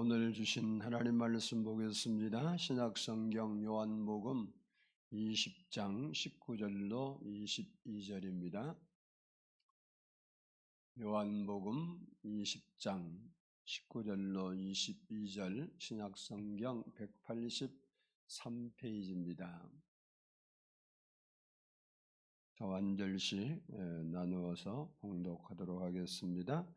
오늘 주신 하나님 말씀 보겠습니다. 신약성경 요한복음 20장 19절로 22절입니다. 요한복음 20장 19절로 22절 신약성경 183페이지입니다. 한 절씩 나누어서 봉독하도록 하겠습니다.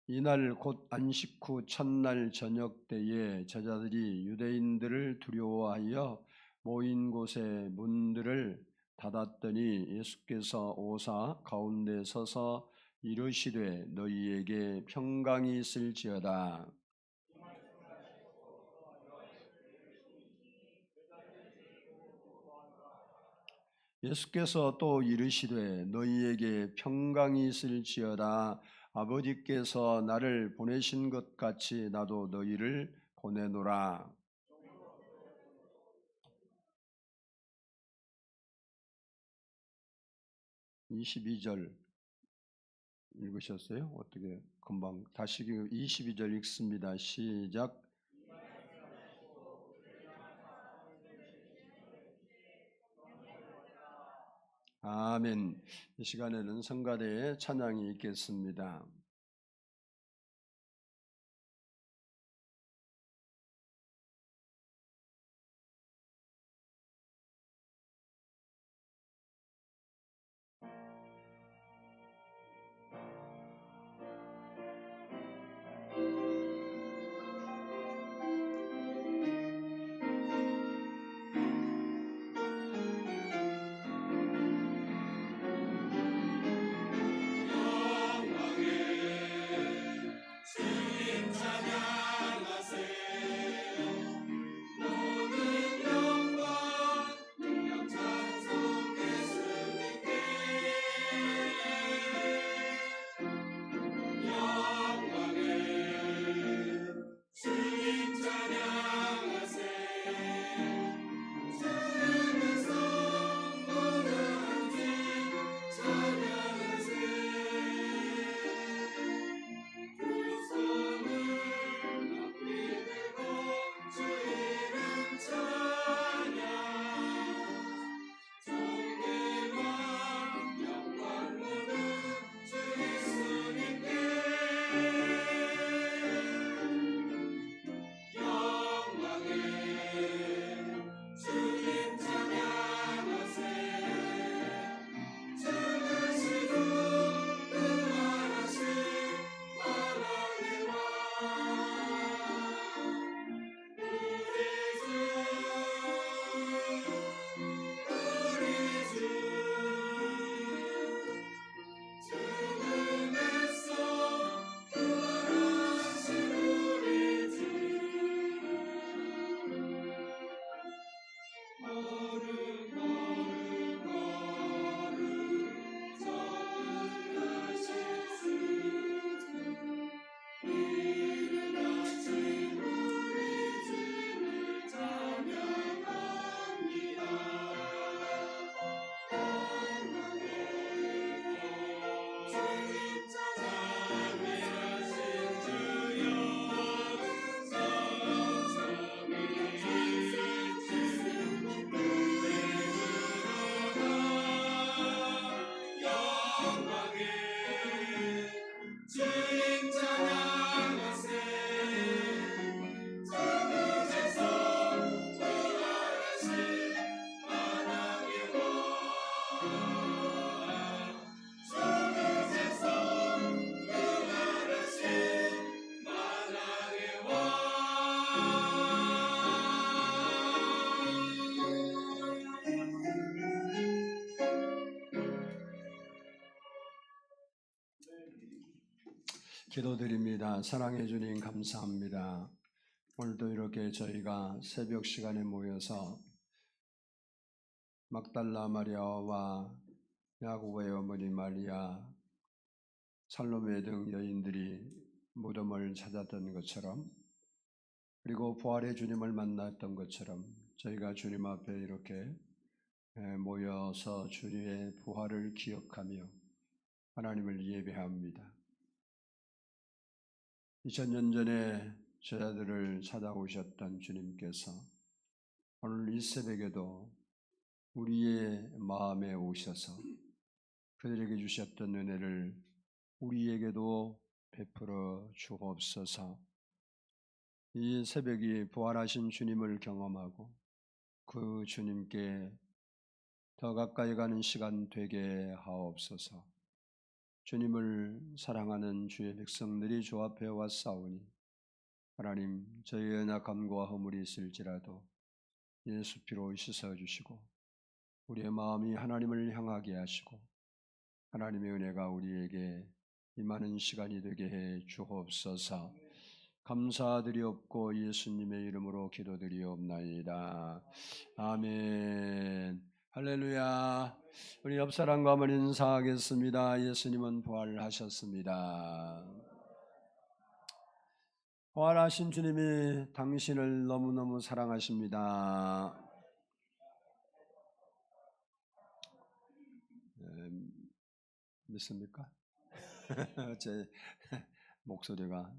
이날 곧 안식 후 첫날 저녁 때에 제자들이 유대인들을 두려워하여 모인 곳에 문들을 닫았더니 예수께서 오사 가운데 서서 이르시되 너희에게 평강이 있을지어다. 예수께서 또 이르시되 너희에게 평강이 있을지어다. 아버지께서 나를 보내신 것 같이 나도 너희를 보내노라. (22절) 읽으셨어요? 어떻게 금방 다시 22절 읽습니다. 시작. 아멘. 이 시간에는 성가대의 찬양이 있겠습니다. 기도드립니다. 사랑해 주님 감사합니다. 오늘도 이렇게 저희가 새벽 시간에 모여서 막달라 마리아와 야고보의 어머니 마리아, 살로메 등 여인들이 무덤을 찾았던 것처럼, 그리고 부활의 주님을 만났던 것처럼 저희가 주님 앞에 이렇게 모여서 주님의 부활을 기억하며 하나님을 예배합니다. 2000년 전에 제자들을 찾아오셨던 주님께서 오늘 이 새벽에도 우리의 마음에 오셔서 그들에게 주셨던 은혜를 우리에게도 베풀어 주옵소서. 이 새벽이 부활하신 주님을 경험하고 그 주님께 더 가까이 가는 시간 되게 하옵소서. 주님을 사랑하는 주의 백성들이 주 앞에 왔사오니 하나님, 저희의 연약함과 허물이 있을지라도 예수 피로 씻어주시고 우리의 마음이 하나님을 향하게 하시고 하나님의 은혜가 우리에게 임하는 시간이 되게 해 주옵소서. 감사드리옵고 예수님의 이름으로 기도드리옵나이다. 아멘. 할렐루야. 우리 옆 사람과 한번 인사하겠습니다. 예수님은 부활하셨습니다. 부활하신 주님이 당신을 너무너무 사랑하십니다. 믿습니까? 제 목소리가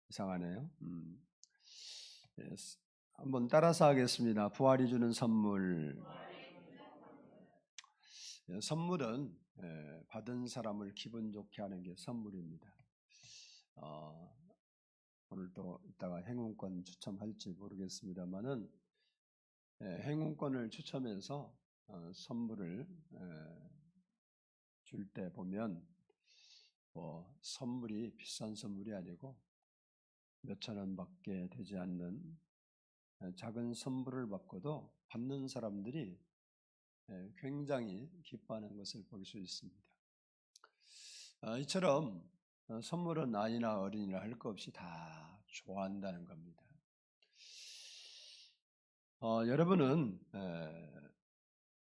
이상하네요. Yes. 한번 따라서 하겠습니다. 부활이 주는 선물. 선물은 받은 사람을 기분 좋게 하는 게 선물입니다. 오늘도 이따가 행운권 추첨할지 모르겠습니다만은 행운권을 추첨해서 선물을 줄 때 보면 선물이 비싼 선물이 아니고 몇천 원밖에 되지 않는 작은 선물을 받고도 받는 사람들이 굉장히 기뻐하는 것을 볼 수 있습니다. 이처럼 선물은 아이나 어린이나 할 것 없이 다 좋아한다는 겁니다. 여러분은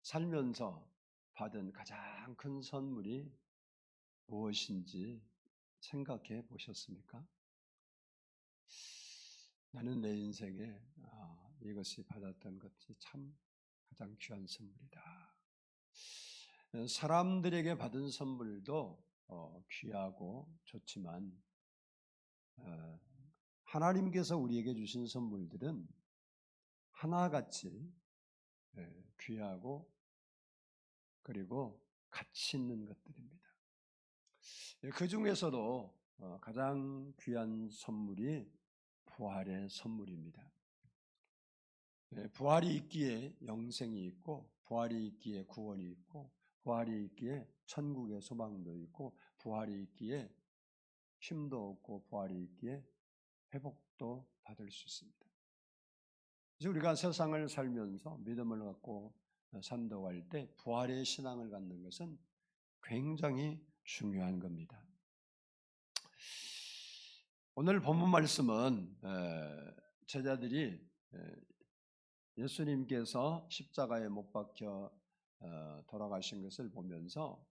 살면서 받은 가장 큰 선물이 무엇인지 생각해 보셨습니까? 나는 내 인생에 이것이 받았던 것이 참 가장 귀한 선물이다. 사람들에게 받은 선물도 귀하고 좋지만 하나님께서 우리에게 주신 선물들은 하나같이 귀하고 그리고 가치 있는 것들입니다. 그 중에서도 가장 귀한 선물이 부활의 선물입니다. 부활이 있기에 영생이 있고, 부활이 있기에 구원이 있고, 부활이 있기에 천국의 소망도 있고, 부활이 있기에 힘도 얻고, 부활이 있기에 회복도 받을 수 있습니다. 그래서 우리가 세상을 살면서 믿음을 갖고 산다할 때 부활의 신앙을 갖는 것은 굉장히 중요한 겁니다. 오늘 본문 말씀은 제자들이 예수님께서 십자가에 못 박혀 돌아가신 것을 보면서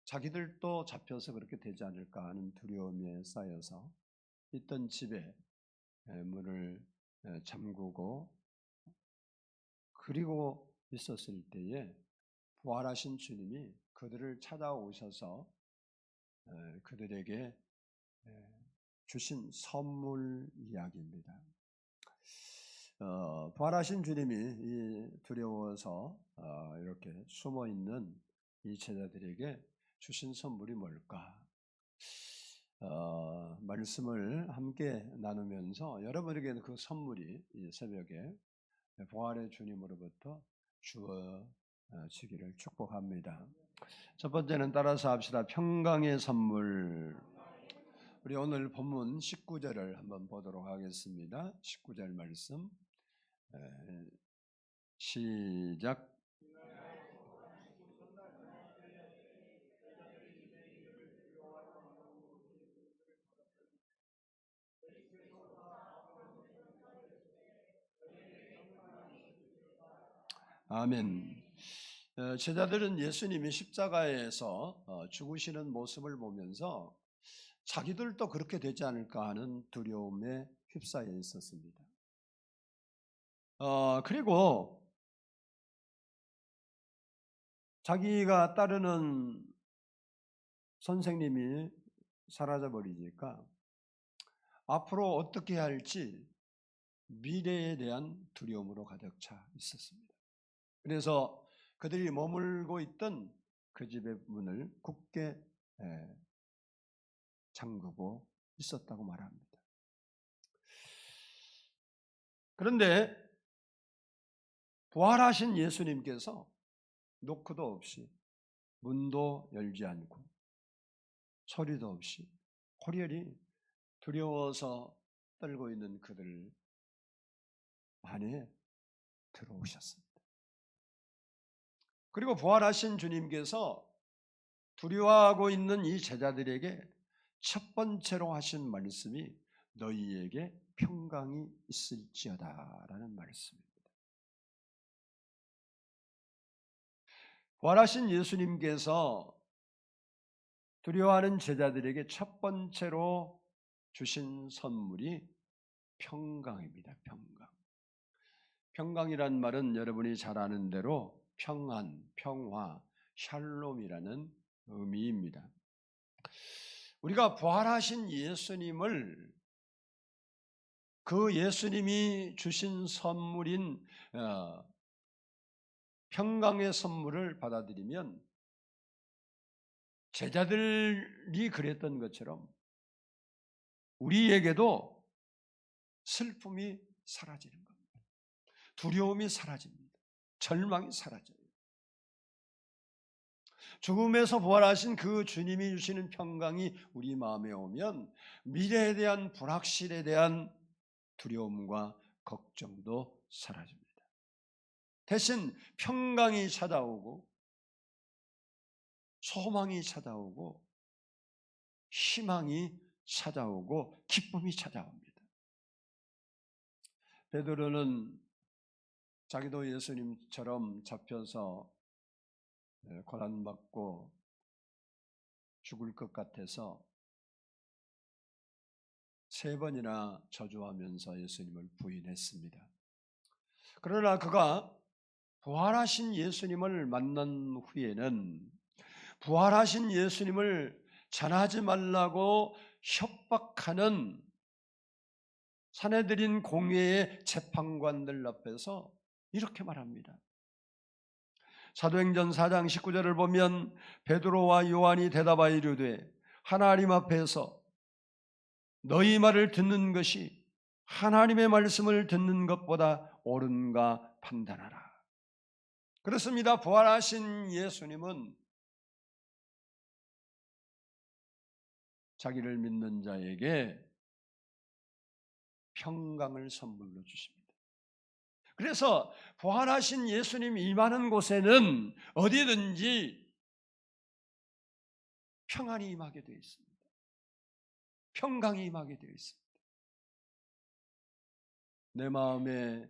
자기들도 잡혀서 그렇게 되지 않을까 하는 두려움에 쌓여서 있던 집에 문을 잠그고 그리고 있었을 때에 부활하신 주님이 그들을 찾아오셔서 그들에게 주신 선물 이야기입니다. 부활하신 주님이 두려워서 이렇게 숨어 있는 이 제자들에게 주신 선물이 뭘까? 말씀을 함께 나누면서 여러분에게는 그 선물이 이 새벽에 부활의 주님으로부터 주어지기를 축복합니다. 첫 번째는 따라서 합시다. 평강의 선물. 우리 오늘 본문 19절을 한번 보도록 하겠습니다. 19절 말씀 시작. 아멘. 제자들은 예수님이 십자가에서 죽으시는 모습을 보면서 자기들도 그렇게 되지 않을까 하는 두려움에 휩싸여 있었습니다. 그리고 자기가 따르는 선생님이 사라져 버리니까 앞으로 어떻게 할지 미래에 대한 두려움으로 가득 차 있었습니다. 그래서 그들이 머물고 있던 그 집의 문을 굳게 잠그고 있었다고 말합니다. 그런데 부활하신 예수님께서 노크도 없이 문도 열지 않고 소리도 없이 호련히 두려워서 떨고 있는 그들 안에 들어오셨습니다. 그리고 부활하신 주님께서 두려워하고 있는 이 제자들에게 첫 번째로 하신 말씀이 너희에게 평강이 있을지어다 라는 말씀입니다. 부활하신 예수님께서 두려워하는 제자들에게 첫 번째로 주신 선물이 평강입니다. 평강. 평강이란 말은 여러분이 잘 아는 대로 평안, 평화, 샬롬이라는 의미입니다. 우리가 부활하신 예수님을 그 예수님이 주신 선물인 평강의 선물을 받아들이면 제자들이 그랬던 것처럼 우리에게도 슬픔이 사라지는 겁니다. 두려움이 사라집니다. 절망이 사라져요. 죽음에서 부활하신 그 주님이 주시는 평강이 우리 마음에 오면 미래에 대한 불확실에 대한 두려움과 걱정도 사라집니다. 대신 평강이 찾아오고 소망이 찾아오고 희망이 찾아오고 기쁨이 찾아옵니다. 베드로는 자기도 예수님처럼 잡혀서 고난받고 죽을 것 같아서 3번이나 저주하면서 예수님을 부인했습니다. 그러나 그가 부활하신 예수님을 만난 후에는 부활하신 예수님을 전하지 말라고 협박하는 산헤드린 공회의 재판관들 앞에서 이렇게 말합니다. 사도행전 4장 19절을 보면 베드로와 요한이 대답하여 이르되 하나님 앞에서 너희 말을 듣는 것이 하나님의 말씀을 듣는 것보다 옳은가 판단하라. 그렇습니다. 부활하신 예수님은 자기를 믿는 자에게 평강을 선물로 주십니다. 그래서 부활하신 예수님이 임하는 곳에는 어디든지 평안이 임하게 되어 있습니다. 평강이 임하게 되어 있습니다. 내 마음에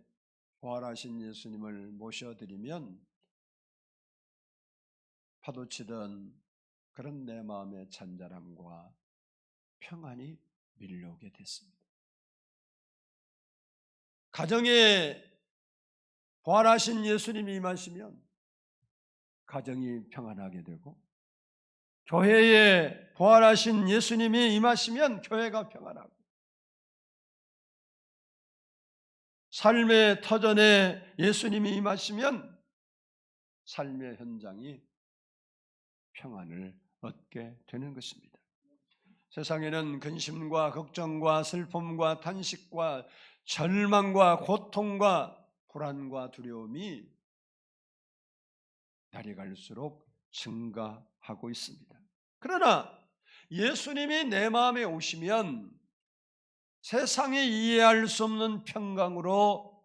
부활하신 예수님을 모셔드리면 파도치던 그런 내 마음의 잔잔함과 평안이 밀려오게 됐습니다. 가정에 부활하신 예수님이 임하시면 가정이 평안하게 되고 교회에 부활하신 예수님이 임하시면 교회가 평안하고 삶의 터전에 예수님이 임하시면 삶의 현장이 평안을 얻게 되는 것입니다. 세상에는 근심과 걱정과 슬픔과 탄식과 절망과 고통과 불안과 두려움이 날이 갈수록 증가하고 있습니다. 그러나 예수님이 내 마음에 오시면 세상에 이해할 수 없는 평강으로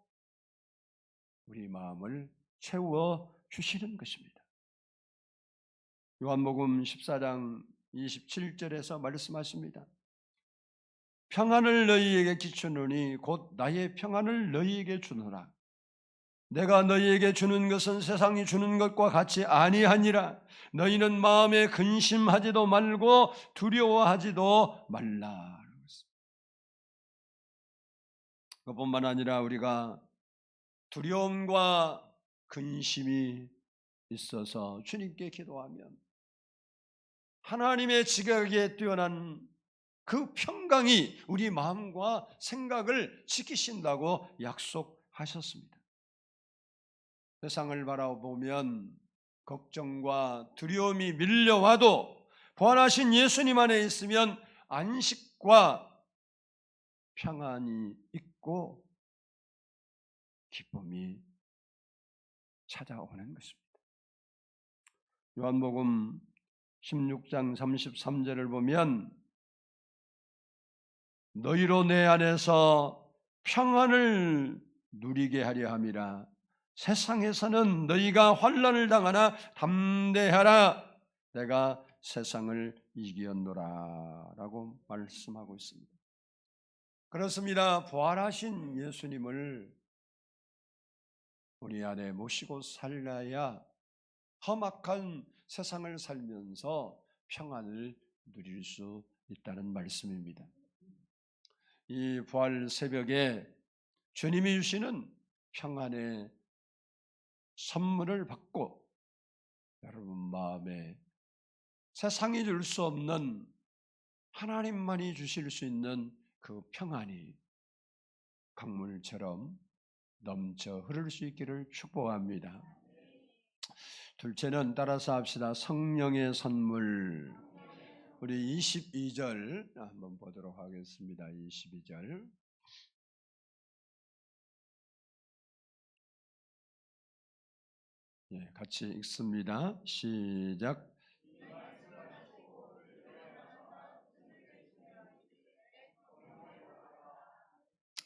우리 마음을 채워 주시는 것입니다. 요한복음 14장 27절에서 말씀하십니다. 평안을 너희에게 끼치노니 곧 나의 평안을 너희에게 주노라. 내가 너희에게 주는 것은 세상이 주는 것과 같이 아니하니라. 너희는 마음에 근심하지도 말고 두려워하지도 말라. 그뿐만 아니라 우리가 두려움과 근심이 있어서 주님께 기도하면 하나님의 지각에 뛰어난 그 평강이 우리 마음과 생각을 지키신다고 약속하셨습니다. 세상을 바라보면 걱정과 두려움이 밀려와도 부활하신 예수님 안에 있으면 안식과 평안이 있고 기쁨이 찾아오는 것입니다. 요한복음 16장 33절을 보면 너희로 내 안에서 평안을 누리게 하려 함이라. 세상에서는 너희가 환난을 당하나 담대하라. 내가 세상을 이기었노라 라고 말씀하고 있습니다. 그렇습니다. 부활하신 예수님을 우리 안에 모시고 살아야 험악한 세상을 살면서 평안을 누릴 수 있다는 말씀입니다. 이 부활 새벽에 주님이 주시는 평안의 선물을 받고 여러분 마음에 세상이 줄 수 없는 하나님만이 주실 수 있는 그 평안이 강물처럼 넘쳐 흐를 수 있기를 축복합니다. 둘째는 따라서 합시다. 성령의 선물. 우리 22절 한번 보도록 하겠습니다. 22절. 같이 읽습니다. 시작.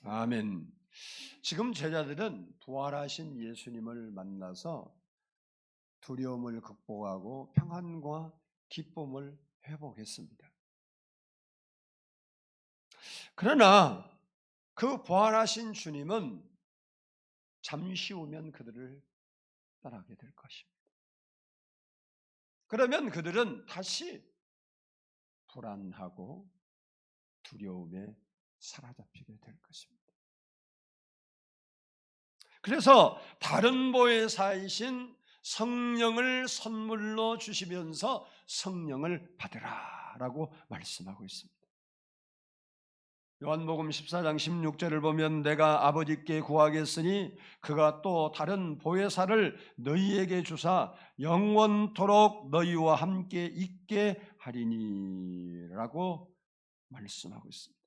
아멘. 지금 제자들은 부활하신 예수님을 만나서 두려움을 극복하고 평안과 기쁨을 회복했습니다. 그러나 그 부활하신 주님은 잠시 후면 그들을 떠나게 될 것입니다. 그러면 그들은 다시 불안하고 두려움에 사로잡히게 될 것입니다. 그래서 다른 보혜사이신 성령을 선물로 주시면서 성령을 받으라라고 말씀하고 있습니다. 요한복음 14장 16절을 보면 내가 아버지께 구하겠으니 그가 또 다른 보혜사를 너희에게 주사 영원토록 너희와 함께 있게 하리니라고 말씀하고 있습니다.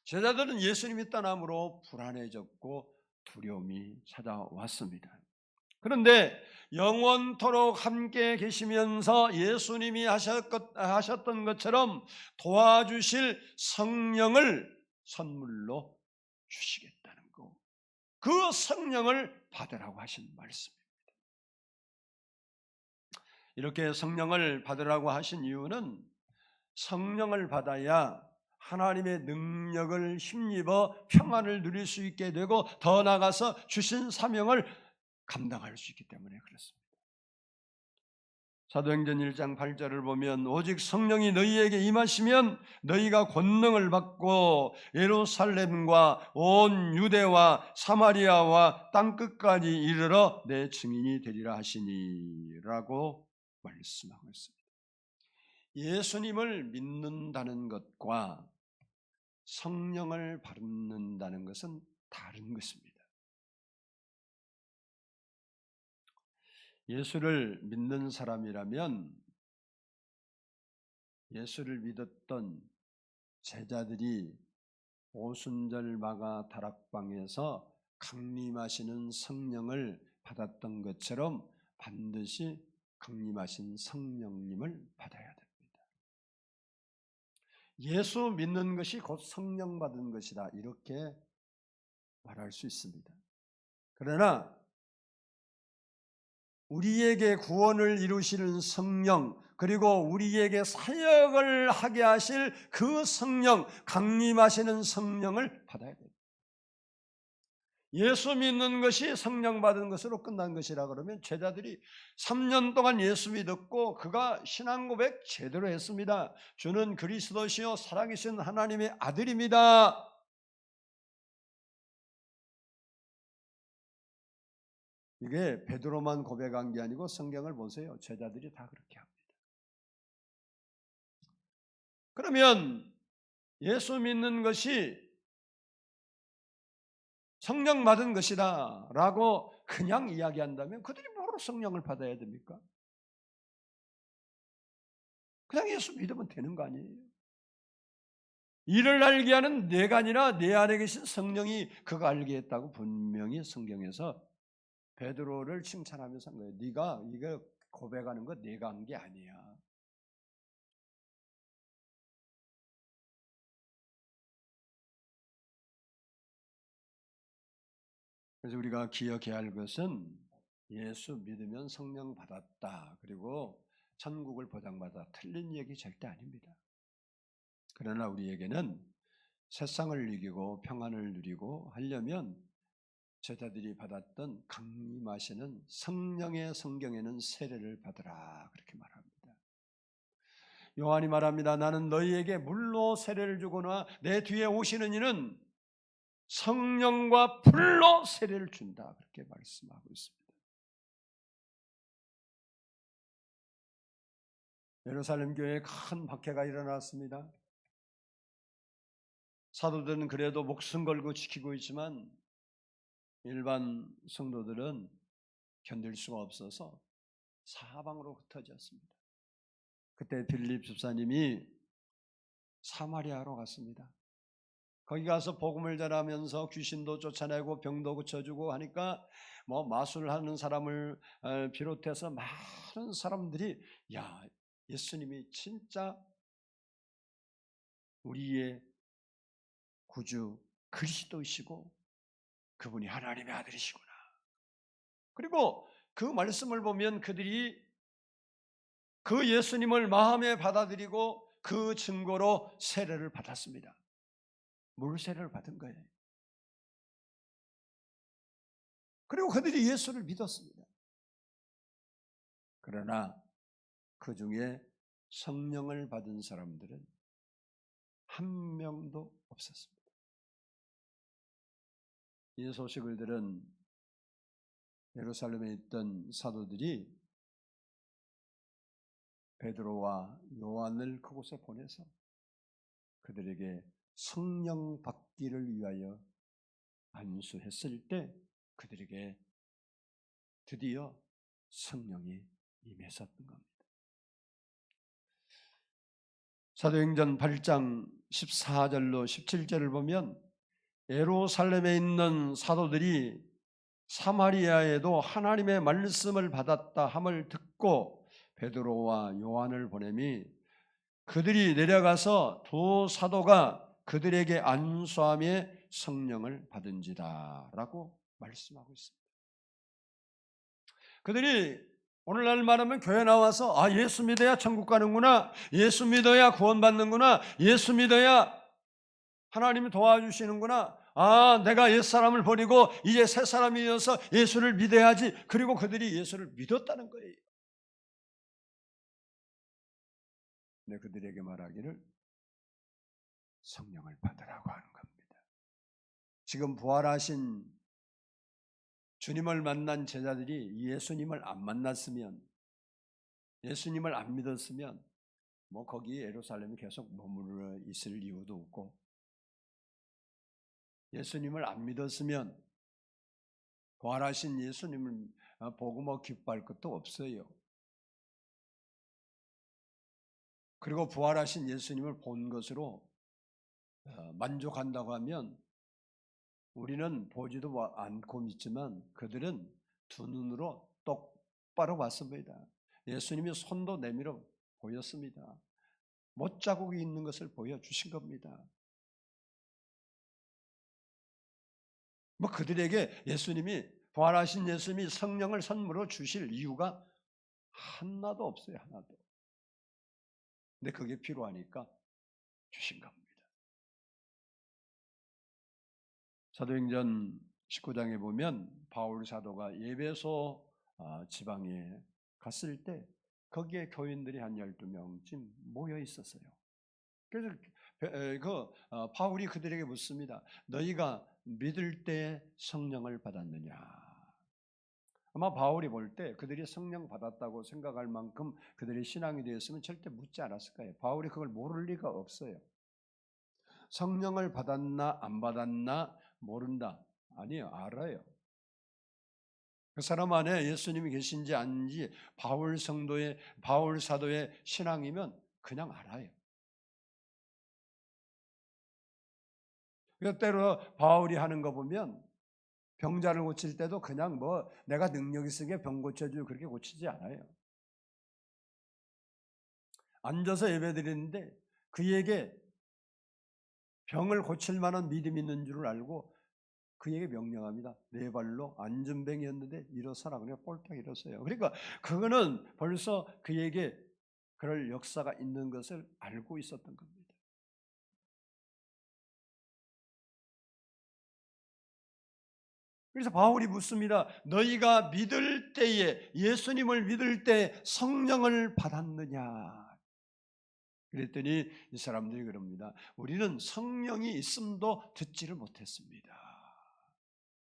제자들은 예수님이 떠남으로 불안해졌고 두려움이 찾아왔습니다. 그런데 영원토록 함께 계시면서 예수님이 하셨던 것처럼 도와주실 성령을 선물로 주시겠다는 거, 그 성령을 받으라고 하신 말씀입니다. 이렇게 성령을 받으라고 하신 이유는 성령을 받아야 하나님의 능력을 힘입어 평안을 누릴 수 있게 되고 더 나아가서 주신 사명을 감당할 수 있기 때문에 그렇습니다. 사도행전 1장 8절을 보면 오직 성령이 너희에게 임하시면 너희가 권능을 받고 예루살렘과 온 유대와 사마리아와 땅끝까지 이르러 내 증인이 되리라 하시니라고 말씀하고 있습니다. 예수님을 믿는다는 것과 성령을 받는다는 것은 다른 것입니다. 예수를 믿는 사람이라면 예수를 믿었던 제자들이 오순절 마가 다락방에서 강림하시는 성령을 받았던 것처럼 반드시 강림하신 성령님을 받아야 됩니다. 예수 믿는 것이 곧 성령 받은 것이다, 이렇게 말할 수 있습니다. 그러나 우리에게 구원을 이루시는 성령, 그리고 우리에게 사역을 하게 하실 그 성령, 강림하시는 성령을 받아야 됩니다. 예수 믿는 것이 성령 받은 것으로 끝난 것이라 그러면 제자들이 3년 동안 예수 믿었고 그가 신앙 고백 제대로 했습니다. 주는 그리스도시요 살아계신 하나님의 아들입니다. 이게 베드로만 고백한 게 아니고 성경을 보세요. 제자들이 다 그렇게 합니다. 그러면 예수 믿는 것이 성령 받은 것이다 라고 그냥 이야기한다면 그들이 뭐로 성령을 받아야 됩니까? 그냥 예수 믿으면 되는 거 아니에요? 이를 알게 하는 내가 아니라 내 안에 계신 성령이 그가 알게 했다고 분명히 성경에서 베드로를 칭찬하면서 한 거예요. 네가 이거 고백하는 거 내가 한 게 아니야. 그래서 우리가 기억해야 할 것은 예수 믿으면 성령 받았다. 그리고 천국을 보장받아 틀린 얘기 절대 아닙니다. 그러나 우리에게는 세상을 이기고 평안을 누리고 하려면 제자들이 받았던 강림하시는 성령의 성경에는 세례를 받으라 그렇게 말합니다. 요한이 말합니다. 나는 너희에게 물로 세례를 주거나 내 뒤에 오시는 이는 성령과 불로 세례를 준다 그렇게 말씀하고 있습니다. 예루살렘 교회에 큰 박해가 일어났습니다. 사도들은 그래도 목숨 걸고 지키고 있지만 일반 성도들은 견딜 수가 없어서 사방으로 흩어졌습니다. 그때 빌립 집사님이 사마리아로 갔습니다. 거기 가서 복음을 전하면서 귀신도 쫓아내고 병도 고쳐주고 하니까 마술하는 사람을 비롯해서 많은 사람들이 야, 예수님이 진짜 우리의 구주 그리스도이시고 그분이 하나님의 아들이시구나. 그리고 그 말씀을 보면 그들이 그 예수님을 마음에 받아들이고 그 증거로 세례를 받았습니다. 물 세례를 받은 거예요. 그리고 그들이 예수를 믿었습니다. 그러나 그 중에 성령을 받은 사람들은 한 명도 없었습니다. 이 소식을 들은 예루살렘에 있던 사도들이 베드로와 요한을 그곳에 보내서 그들에게 성령 받기를 위하여 안수했을 때 그들에게 드디어 성령이 임했었던 겁니다. 사도행전 8장 14절로 17절을 보면 예루살렘에 있는 사도들이 사마리아에도 하나님의 말씀을 받았다 함을 듣고 베드로와 요한을 보내미 그들이 내려가서 두 사도가 그들에게 안수함에 성령을 받은지다 라고 말씀하고 있습니다. 그들이 오늘날 말하면 교회 나와서 예수 믿어야 천국 가는구나, 예수 믿어야 구원받는구나, 예수 믿어야 하나님이 도와주시는구나, 내가 옛사람을 버리고 이제 새사람이 되어서 예수를 믿어야지. 그리고 그들이 예수를 믿었다는 거예요. 근데 그들에게 말하기를 성령을 받으라고 하는 겁니다. 지금 부활하신 주님을 만난 제자들이 예수님을 안 만났으면, 예수님을 안 믿었으면 거기 예루살렘에 계속 머무르 있을 이유도 없고, 예수님을 안 믿었으면 부활하신 예수님을 보고 기뻐할 것도 없어요. 그리고 부활하신 예수님을 본 것으로 만족한다고 하면 우리는 보지도 않고 믿지만 그들은 두 눈으로 똑바로 봤습니다. 예수님이 손도 내밀어 보였습니다. 못자국이 있는 것을 보여주신 겁니다. 그들에게 예수님이 부활하신 예수님이 성령을 선물로 주실 이유가 하나도 없어요. 하나도. 근데 그게 필요하니까 주신 겁니다. 사도행전 19장에 보면 바울 사도가 예배소 지방에 갔을 때 거기에 교인들이 한 12명쯤 모여 있었어요. 그래서 바울이 그들에게 묻습니다. 너희가 믿을 때 성령을 받았느냐? 아마 바울이 볼 때 그들이 성령 받았다고 생각할 만큼 그들의 신앙이 되었으면 절대 묻지 않았을 거예요. 바울이 그걸 모를 리가 없어요. 성령을 받았나 안 받았나 모른다. 아니요, 알아요. 그 사람 안에 예수님이 계신지 아닌지 바울 사도의 신앙이면 그냥 알아요. 몇 때로 바울이 하는 거 보면 병자를 고칠 때도 그냥 뭐 내가 능력 있으니까 병 고쳐주고 그렇게 고치지 않아요. 앉아서 예배드리는데 그에게 병을 고칠 만한 믿음이 있는 줄을 알고 그에게 명령합니다. 네 발로 앉은 병이었는데 일어서라. 그냥 꼴딱 일어서요. 그러니까 그거는 벌써 그에게 그럴 역사가 있는 것을 알고 있었던 겁니다. 그래서 바울이 묻습니다. 너희가 믿을 때에, 예수님을 믿을 때 성령을 받았느냐? 그랬더니 이 사람들이 그럽니다. 우리는 성령이 있음도 듣지를 못했습니다.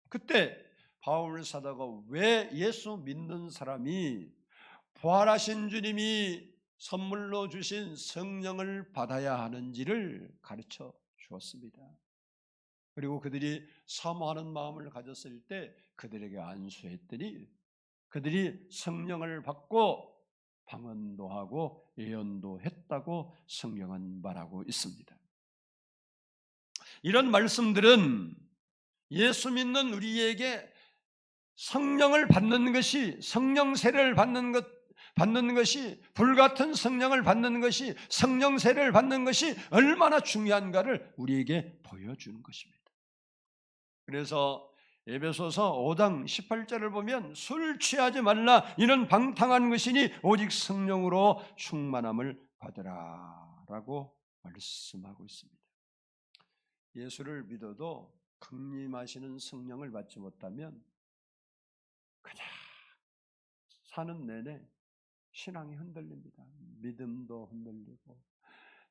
그때 바울 사도가 왜 예수 믿는 사람이 부활하신 주님이 선물로 주신 성령을 받아야 하는지를 가르쳐 주었습니다. 그리고 그들이 사모하는 마음을 가졌을 때 그들에게 안수했더니 그들이 성령을 받고 방언도 하고 예언도 했다고 성경은 말하고 있습니다. 이런 말씀들은 예수 믿는 우리에게 성령을 받는 것이, 성령 세례를 받는 것이, 불같은 성령을 받는 것이, 성령 세례를 받는 것이 얼마나 중요한가를 우리에게 보여주는 것입니다. 그래서 에베소서 5장 18절을 보면 술 취하지 말라, 이는 방탕한 것이니 오직 성령으로 충만함을 받으라 라고 말씀하고 있습니다. 예수를 믿어도 강림하시는 성령을 받지 못하면 그냥 사는 내내 신앙이 흔들립니다. 믿음도 흔들리고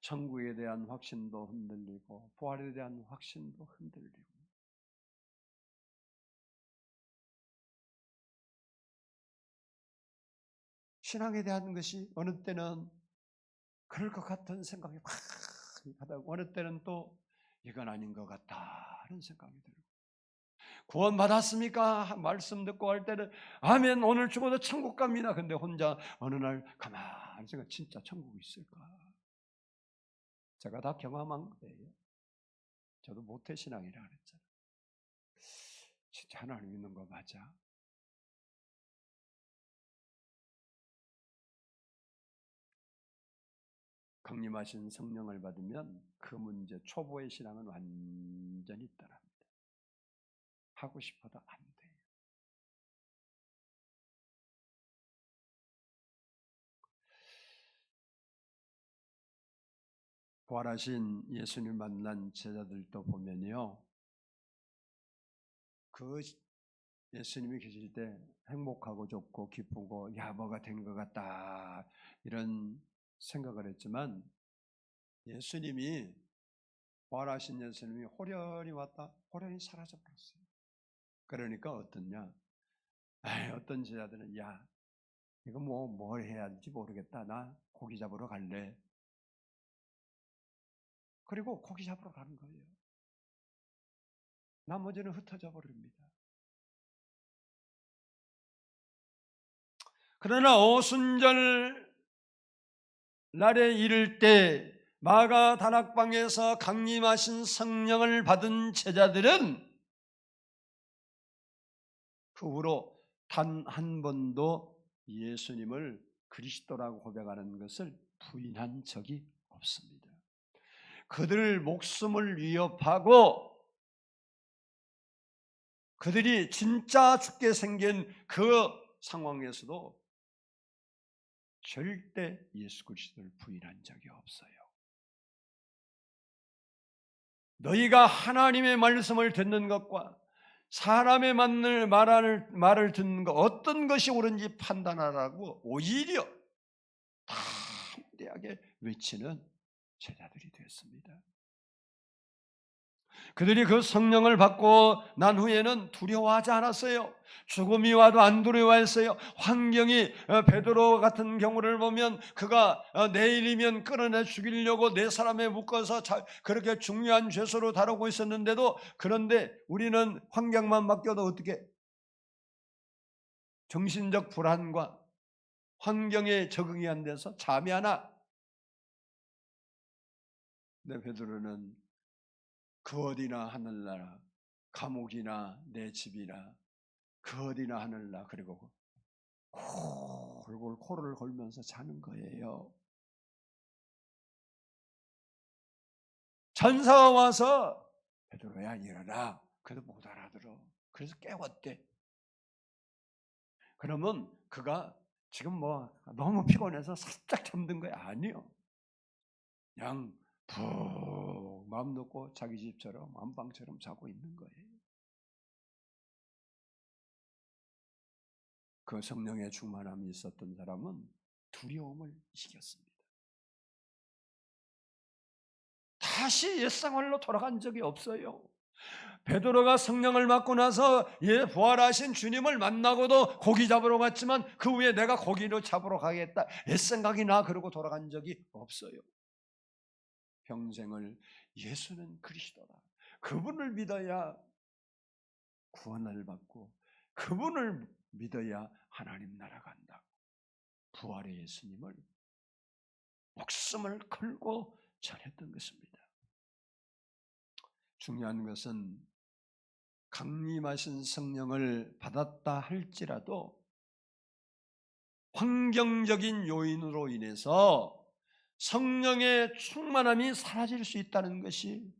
천국에 대한 확신도 흔들리고 부활에 대한 확신도 흔들리고 신앙에 대한 것이 어느 때는 그럴 것 같은 생각이 막 하다가 어느 때는 또 이건 아닌 것 같다는 생각이 들고 구원 받았습니까? 말씀 듣고 할 때는 아멘 오늘 죽어도 천국 갑니다. 근데 혼자 어느 날 가만히 생각 진짜 천국이 있을까? 제가 다 경험한 거예요. 저도 모태신앙이라 그랬잖아요. 진짜 하나님 믿는 거 맞아? 강림하신 성령을 받으면 그 문제 초보의 신앙은 완전히 떠납니다. 하고 싶어도 안 돼요. 부활하신 예수님 만난 제자들도 보면요, 그 예수님이 계실 때 행복하고 좋고 기쁘고 야 뭐가 된 것 같다 이런 생각을 했지만 예수님이 부활하신 예수님이 호련히 왔다 호련히 사라져 버렸어요. 그러니까 어떻냐? 어떤 제자들은 야 이거 뭘 해야 할지 모르겠다. 나 고기 잡으러 갈래. 그리고 고기 잡으러 가는 거예요. 나머지는 흩어져 버립니다. 그러나 오순절 날에 이를 때 마가 다락방에서 강림하신 성령을 받은 제자들은 그 후로 단 한 번도 예수님을 그리스도라고 고백하는 것을 부인한 적이 없습니다. 그들 목숨을 위협하고 그들이 진짜 죽게 생긴 그 상황에서도 절대 예수 그리스도를 부인한 적이 없어요. 너희가 하나님의 말씀을 듣는 것과 사람의 말을 듣는 것 어떤 것이 옳은지 판단하라고 오히려 담대하게 외치는 제자들이 되었습니다. 그들이 그 성령을 받고 난 후에는 두려워하지 않았어요. 죽음이 와도 안 두려워했어요. 환경이 베드로 같은 경우를 보면 그가 내일이면 끌어내 죽이려고 네 사람에 묶어서 그렇게 중요한 죄수로 다루고 있었는데도, 그런데 우리는 환경만 바뀌어도 어떻게 정신적 불안과 환경에 적응이 안 돼서 잠이 안 와. 근데 베드로는 그 어디나 하늘나라, 감옥이나 내 집이나 그 어디나 하늘나, 그리고 골골 코를 골면서 자는 거예요. 전사가 와서 베드로야 일어나. 그래도 못 알아들어. 그래서 깨웠대. 그러면 그가 지금 뭐 너무 피곤해서 살짝 잠든 거야? 아니요. 그냥 푹 마음 놓고 자기 집처럼 안방처럼 자고 있는 거예요. 그 성령의 충만함이 있었던 사람은 두려움을 이겼습니다. 다시 옛생활로 돌아간 적이 없어요. 베드로가 성령을 받고 나서 부활하신 주님을 만나고도 고기 잡으러 갔지만 그 후에 내가 고기를 잡으러 가겠다 옛 생각이 나 그러고 돌아간 적이 없어요. 평생을 예수는 그리스도다, 그분을 믿어야 구원을 받고 그분을 믿어야 하나님 나라 간다. 부활의 예수님을 목숨을 걸고 전했던 것입니다. 중요한 것은 강림하신 성령을 받았다 할지라도 환경적인 요인으로 인해서 성령의 충만함이 사라질 수 있다는 것이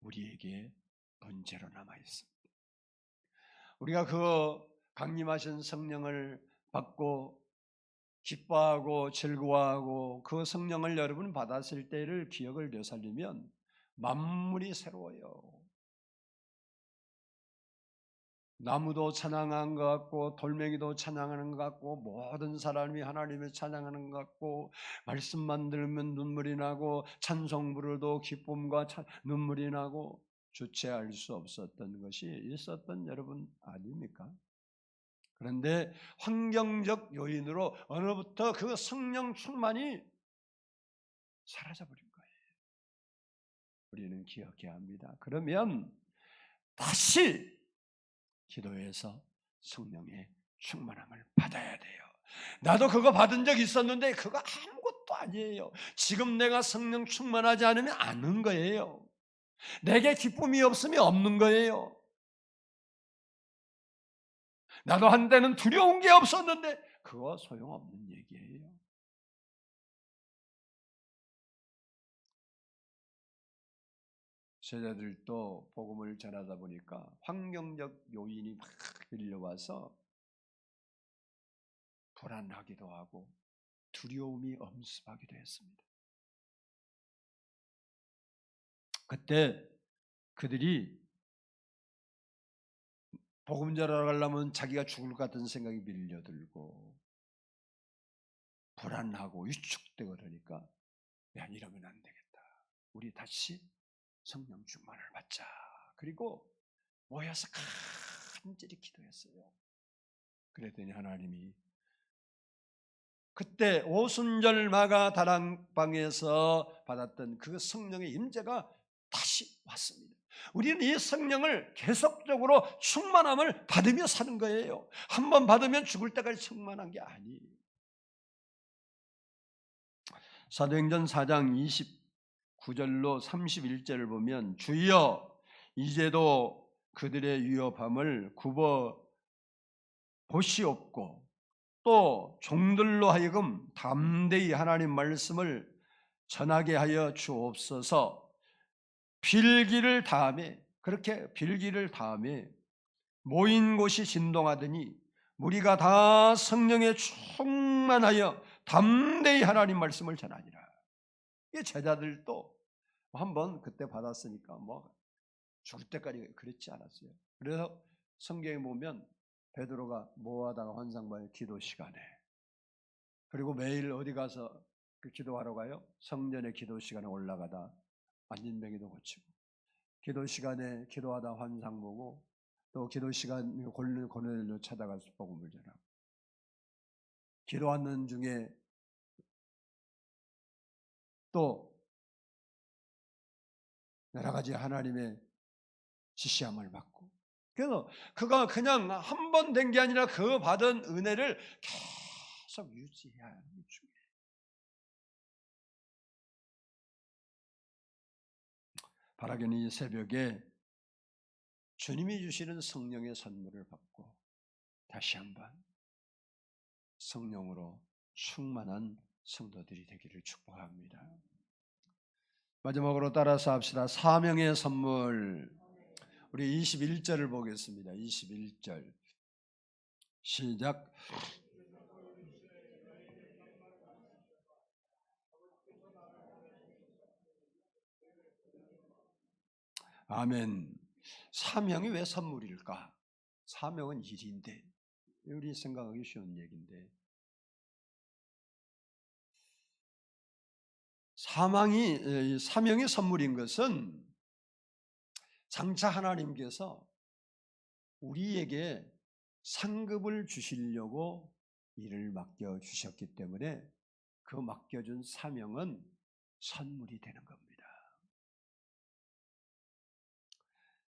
우리에게 문제로 남아 있습니다. 우리가 그 강림하신 성령을 받고 기뻐하고 즐거워하고 그 성령을 여러분 받았을 때를 기억을 되살리면 만물이 새로워요. 나무도 찬양하는 것 같고 돌멩이도 찬양하는 것 같고 모든 사람이 하나님을 찬양하는 것 같고 말씀만 들으면 눈물이 나고 찬송 부르도 기쁨과 눈물이 나고 주체할 수 없었던 것이 있었던 여러분 아닙니까? 그런데 환경적 요인으로 어느부터 그 성령 충만이 사라져버린 거예요. 우리는 기억해야 합니다. 그러면 다시 기도해서 성령의 충만함을 받아야 돼요. 나도 그거 받은 적 있었는데 그거 아무것도 아니에요. 지금 내가 성령 충만하지 않으면 아는 거예요. 내게 기쁨이 없으면 없는 거예요. 나도 한때는 두려운 게 없었는데 그거 소용없는 얘기예요. 제자들도 복음을 전하다 보니까 환경적 요인이 막 밀려와서 불안하기도 하고 두려움이 엄습하기도 했습니다. 그때 그들이 복음 전하러 가려면 자기가 죽을 것 같은 생각이 밀려들고 불안하고 위축되고 그러니까 야, 이러면 안 되겠다. 우리 다시 성령 충만을 받자. 그리고 모여서 간절히 기도했어요. 그랬더니 하나님이 그때 오순절 마가 다락방에서 받았던 그 성령의 임재가 다시 왔습니다. 우리는 이 성령을 계속적으로 충만함을 받으며 사는 거예요. 한번 받으면 죽을 때까지 충만한 게 아니에요. 사도행전 4장 29절로 31절을 보면 주여 이제도 그들의 위협함을 굽어 보시옵고 또 종들로 하여금 담대히 하나님 말씀을 전하게 하여 주옵소서. 빌기를 다음에 그렇게 빌기를 다음에 모인 곳이 진동하더니 무리가 다 성령에 충만하여 담대히 하나님 말씀을 전하니라. 이 제자들도 한번 그때 받았으니까 뭐 죽을 때까지 그랬지 않았어요. 그래서 성경에 보면 베드로가 뭐하다가 환상 봐요? 기도 시간에. 그리고 매일 어디 가서 그 기도하러 가요? 성전의 기도 시간에 올라가다 안진뱅이도 고치고 기도 시간에 기도하다 환상 보고 또 기도 시간 고넬료 찾아가서 복음을 전하고 기도하는 중에 또 여러 가지 하나님의 지시함을 받고 그래서 그가 그냥 한 번 된 게 아니라 그 받은 은혜를 계속 유지해야 하는 중에 바라기는 이 새벽에 주님이 주시는 성령의 선물을 받고 다시 한번 성령으로 충만한 성도들이 되기를 축복합니다. 마지막으로 따라서 합시다. 사명의 선물. 우리 21절을 보겠습니다. 21절 시작. 아멘. 사명이 왜 선물일까? 사명은 일인데 우리 생각하기 쉬운 얘기인데 사명이 선물인 것은 장차 하나님께서 우리에게 상급을 주시려고 일을 맡겨주셨기 때문에 그 맡겨준 사명은 선물이 되는 겁니다.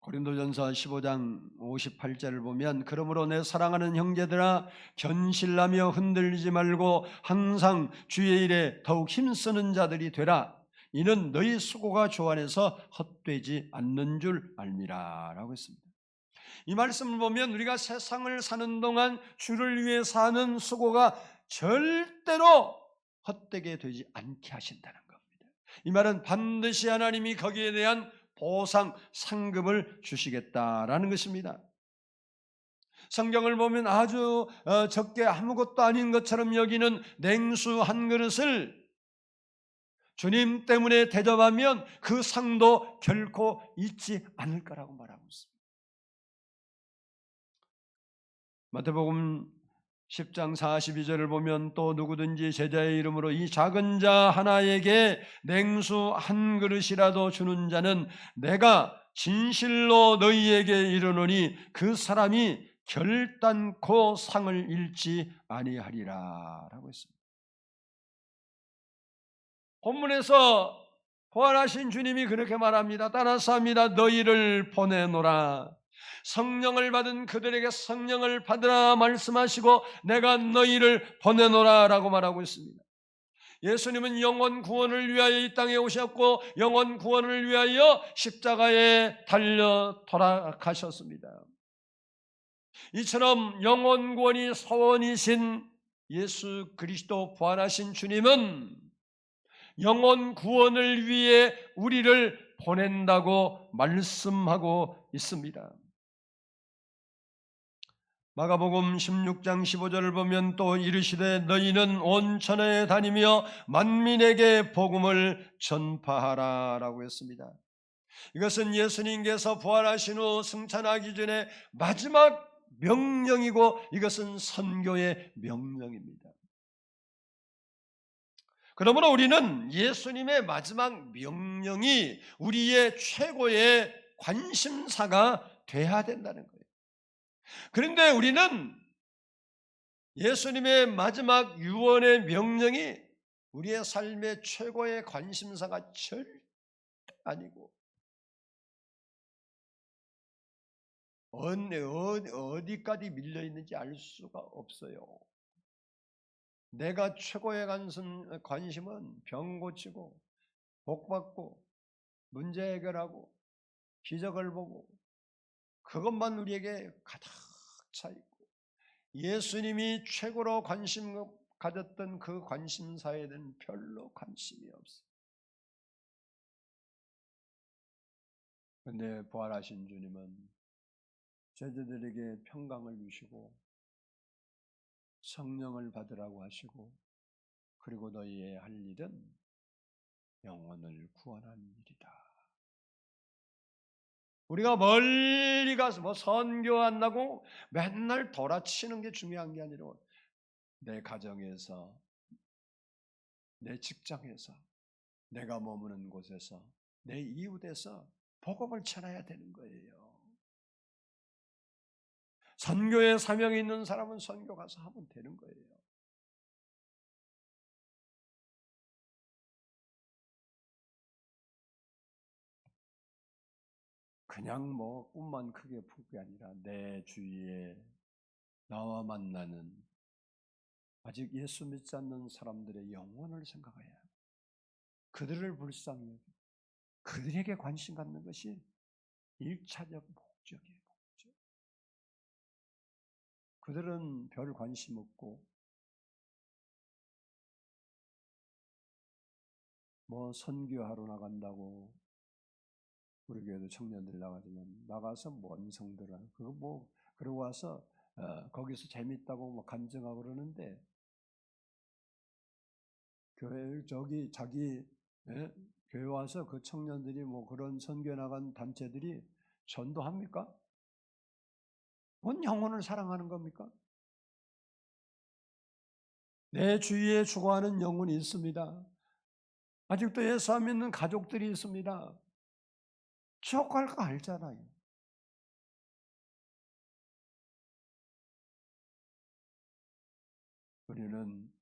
고린도전서 15장 58절을 보면 그러므로 내 사랑하는 형제들아 견실하며 흔들리지 말고 항상 주의 일에 더욱 힘쓰는 자들이 되라. 이는 너희 수고가 주 안에서 헛되지 않는 줄 알미라 라고 했습니다. 이 말씀을 보면 우리가 세상을 사는 동안 주를 위해 사는 수고가 절대로 헛되게 되지 않게 하신다는 겁니다. 이 말은 반드시 하나님이 거기에 대한 보상, 상급을 주시겠다라는 것입니다. 성경을 보면 아주 적게 아무것도 아닌 것처럼 여기는 냉수 한 그릇을 주님 때문에 대접하면 그 상도 결코 잊지 않을 거라고 말하고 있습니다. 마태복음 10장 42절을 보면 또 누구든지 제자의 이름으로 이 작은 자 하나에게 냉수 한 그릇이라도 주는 자는 내가 진실로 너희에게 이르노니 그 사람이 결단코 상을 잃지 아니하리라 라고 했습니다. 본문에서 부활하신 주님이 그렇게 말합니다. 따라서 합니다. 너희를 보내노라. 성령을 받은 그들에게 성령을 받으라 말씀하시고 내가 너희를 보내노라 라고 말하고 있습니다. 예수님은 영혼 구원을 위하여 이 땅에 오셨고 영혼 구원을 위하여 십자가에 달려 돌아가셨습니다. 이처럼 영혼 구원이 소원이신 예수 그리스도 부활하신 주님은 영혼 구원을 위해 우리를 보낸다고 말씀하고 있습니다. 마가복음 16장 15절을 보면 또 이르시되 너희는 온 천하에 다니며 만민에게 복음을 전파하라 라고 했습니다. 이것은 예수님께서 부활하신 후 승천하기 전에 마지막 명령이고 이것은 선교의 명령입니다. 그러므로 우리는 예수님의 마지막 명령이 우리의 최고의 관심사가 돼야 된다는 거예요. 그런데 우리는 예수님의 마지막 유언의 명령이 우리의 삶의 최고의 관심사가 절대 아니고 어디까지 밀려 있는지 알 수가 없어요. 내가 최고의 관심은 병 고치고 복 받고 문제 해결하고 기적을 보고 그것만 우리에게 가득 차 있고 예수님이 최고로 관심 가졌던 그 관심사에는 별로 관심이 없어요. 그런데 부활하신 주님은 제자들에게 평강을 주시고 성령을 받으라고 하시고 그리고 너희의 할 일은 영혼을 구원하는 일이다. 우리가 멀리 가서 선교한다고 맨날 돌아치는 게 중요한 게 아니라 내 가정에서, 내 직장에서, 내가 머무는 곳에서, 내 이웃에서 복음을 전해야 되는 거예요. 선교의 사명이 있는 사람은 선교 가서 하면 되는 거예요. 그냥 뭐 꿈만 크게 풀 게 아니라 내 주위에 나와 만나는 아직 예수 믿지 않는 사람들의 영혼을 생각해야 해요. 그들을 불쌍히 여기고 그들에게 관심 갖는 것이 1차적 목적이에요. 목적. 그들은 별 관심 없고 뭐 선교하러 나간다고 우리 교회도 청년들 나가지만 나가서 뭔 성들아 그거 뭐 그러고 와서 거기서 재밌다고 뭐 간증하고 그러는데 교회 저기 자기 교회 와서 그 청년들이 뭐 그런 선교 나간 단체들이 전도합니까? 뭔 영혼을 사랑하는 겁니까? 내 주위에 죽어가는 영혼이 있습니다. 아직도 예수 안 믿는 가족들이 있습니다. 지옥 갈 거 알잖아요. 우리는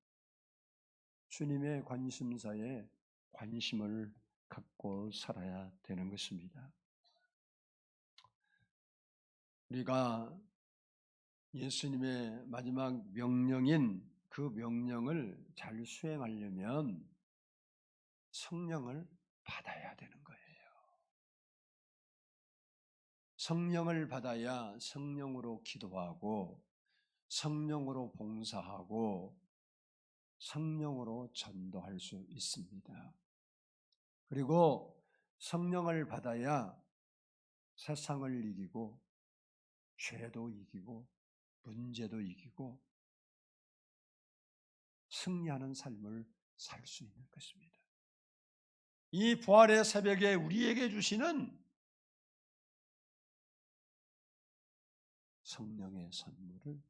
주님의 관심사에 관심을 갖고 살아야 되는 것입니다. 우리가 예수님의 마지막 명령인 그 명령을 잘 수행하려면 성령을 받아야 되는 거예요. 성령을 받아야 성령으로 기도하고 성령으로 봉사하고 성령으로 전도할 수 있습니다. 그리고 성령을 받아야 세상을 이기고 죄도 이기고 문제도 이기고 승리하는 삶을 살 수 있는 것입니다. 이 부활의 새벽에 우리에게 주시는 성령의 선물을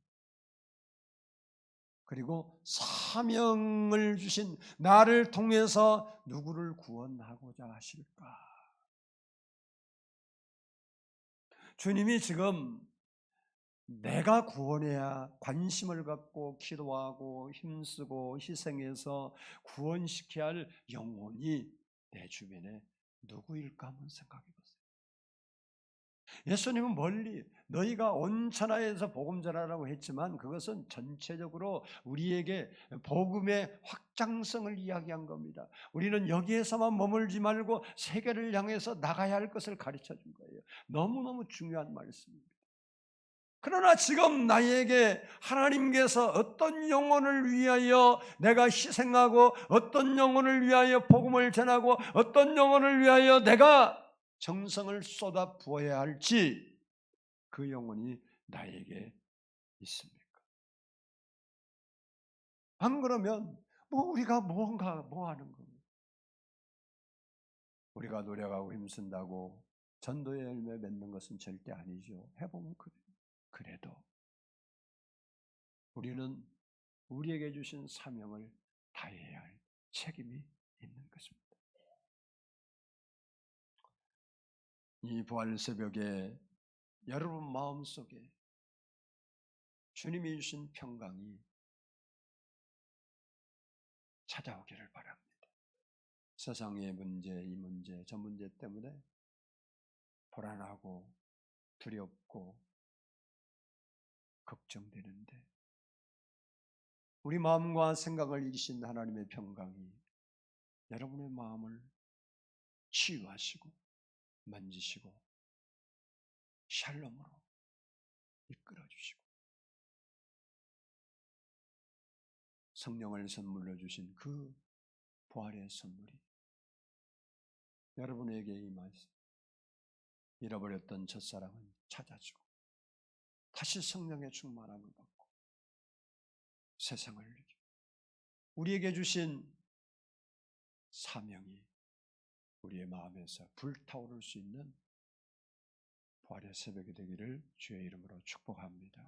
그리고 사명을 주신 나를 통해서 누구를 구원하고자 하실까? 주님이 지금 내가 구원해야 관심을 갖고 기도하고 힘쓰고 희생해서 구원시켜야 할 영혼이 내 주변에 누구일까 한번 생각해 보세요. 예수님은 멀리 너희가 온 천하에서 복음 전하라고 했지만 그것은 전체적으로 우리에게 복음의 확장성을 이야기한 겁니다. 우리는 여기에서만 머물지 말고 세계를 향해서 나가야 할 것을 가르쳐 준 거예요. 너무너무 중요한 말씀입니다. 그러나 지금 나에게 하나님께서 어떤 영혼을 위하여 내가 희생하고 어떤 영혼을 위하여 복음을 전하고 어떤 영혼을 위하여 내가 정성을 쏟아 부어야 할지 그 영혼이 나에게 있습니까? 안 그러면 뭐 우리가 뭔가 뭐 하는 겁니까? 우리가 노력하고 힘쓴다고 전도의 열매 맺는 것은 절대 아니죠. 해보면 그래요. 그래도 우리는 우리에게 주신 사명을 다해야 할 책임이 있는 것입니다. 이 부활 새벽에 여러분 마음속에 주님이 주신 평강이 찾아오기를 바랍니다. 세상의 문제, 이 문제, 저 문제 때문에 불안하고 두렵고 걱정되는데 우리 마음과 생각을 이기신 하나님의 평강이 여러분의 마음을 치유하시고 만지시고 샬롬으로 이끌어주시고 성령을 선물로 주신 그 부활의 선물이 여러분에게 임하시 잃어버렸던 첫사랑은 찾아주고 다시 성령의 충만함을 받고 세상을 이기고 우리에게 주신 사명이 우리의 마음에서 불타오를 수 있는 부활의 새벽이 되기를 주의 이름으로 축복합니다.